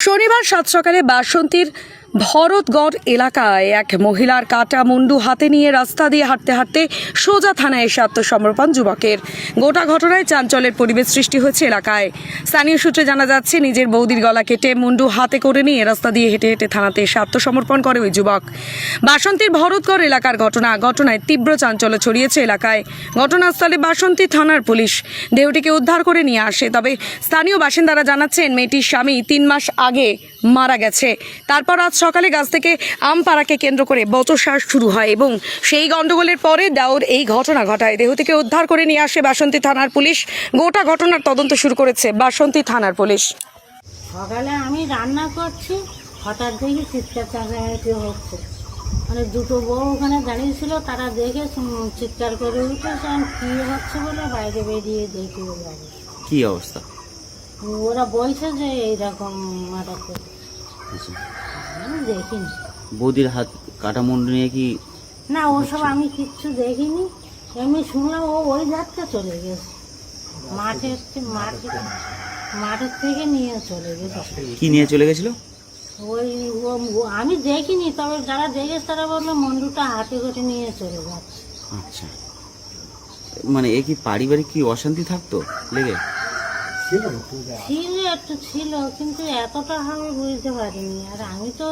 শনিবার সাত সকালে বাসন্তীর ভরতগড় এলাকায় এক মহিলার কাটা মুন্ডু হাতে নিয়ে রাস্তা দিয়ে হাঁটতে হাঁটতে সোজা থানায় এসে আত্মসমর্পণ যুবকের। গোটা ঘটনায় চাঞ্চল্যের পরিবেশ সৃষ্টি হয়েছে এলাকায়। স্থানীয় সূত্রে জানা যাচ্ছে, নিজের বৌদির গলা কেটে মুন্ডু হাতে করে নিয়ে রাস্তা দিয়ে হেঁটে হেঁটে থানাতে এসে আত্মসমর্পণ করে ওই যুবক। বাসন্তীর ভরতগড় এলাকার ঘটনায় তীব্র চাঞ্চল্য ছড়িয়েছে এলাকায়। ঘটনাস্থলে বাসন্তী থানার পুলিশ দেহটিকে উদ্ধার করে নিয়ে আসে। তবে স্থানীয় বাসিন্দারা জানাচ্ছেন, মেয়েটির স্বামী 3 মাস আগে মারা গেছে। তারপর আজ সকালে গাছ থেকে আম পাড়াকে কেন্দ্র করে বচসা শুরু হয় এবং সেই গন্ডগোলের পরে দাউর এই ঘটনা ঘটায়। দেহটিকে উদ্ধার করে নিয়ে আসে বাসন্তী থানার পুলিশ। গোটা ঘটনার তদন্ত শুরু করেছে বাসন্তী থানার পুলিশ। সকালে আমি রান্না করছি, হঠাৎ দেখি চিৎকার চেঁচামেচি হচ্ছে। মানে দুটো বউ ওখানে দাঁড়িয়ে ছিল, তারা দেখে চিৎকার করে উঠেছে। কী হচ্ছে বলে বাইরে বেরিয়ে দেখি কি অবস্থা। ওরা বলছে যে এইরকম মারা করে। আমি দেখিনি। বৌদির হাত কাটা মুন্ডু নিয়ে কি? না, ওসব আমি কিচ্ছু দেখিনি। এমনি শুনলাম ও ওই ধারটা চলে গেছে, মাঠের থেকে নিয়ে চলে গেছে। কি নিয়ে চলে গেছিল? ওই আমি দেখিনি, তবে যারা দেখেছে তারা বললো মুন্ডুটা হাতে করে নিয়ে চলে যাচ্ছে। আচ্ছা, মানে এ কি পারিবারিক কি অশান্তি থাকতো লেগে? ছিল, একটু ছিল, কিন্তু এতটা আমি বুঝতে পারিনি। আর আমি তো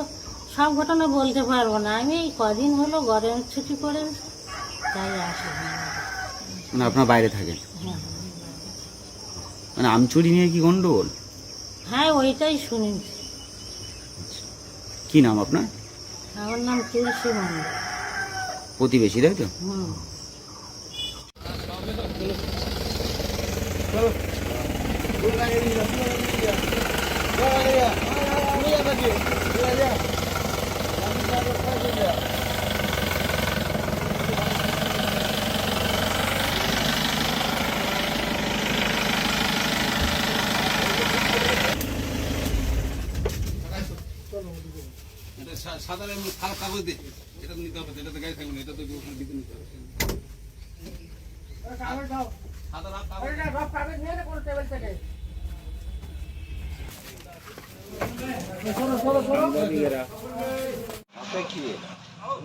সব ঘটনা বলতে পারবো না। আমি এই কদিন হলো গরমের ছুটি করে তাই আসি। মানে আপনার বাইরে থাকেন? হ্যাঁ, মানে আমচুরি নিয়ে কি গন্ডগোল? হ্যাঁ, ওইটাই শুনেছি। কি নাম আপনার? আমার নাম তুলসী মন্ডল। প্রতিবেশী, তাই তো? হুম। সাদা কাগজ দিয়ে এটা নিতে হবে, এটা তো গায়ে থাকবে না, এটা তো ওখানে দিতে নিতে হবে।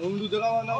মুন্ডু দেখাবো না।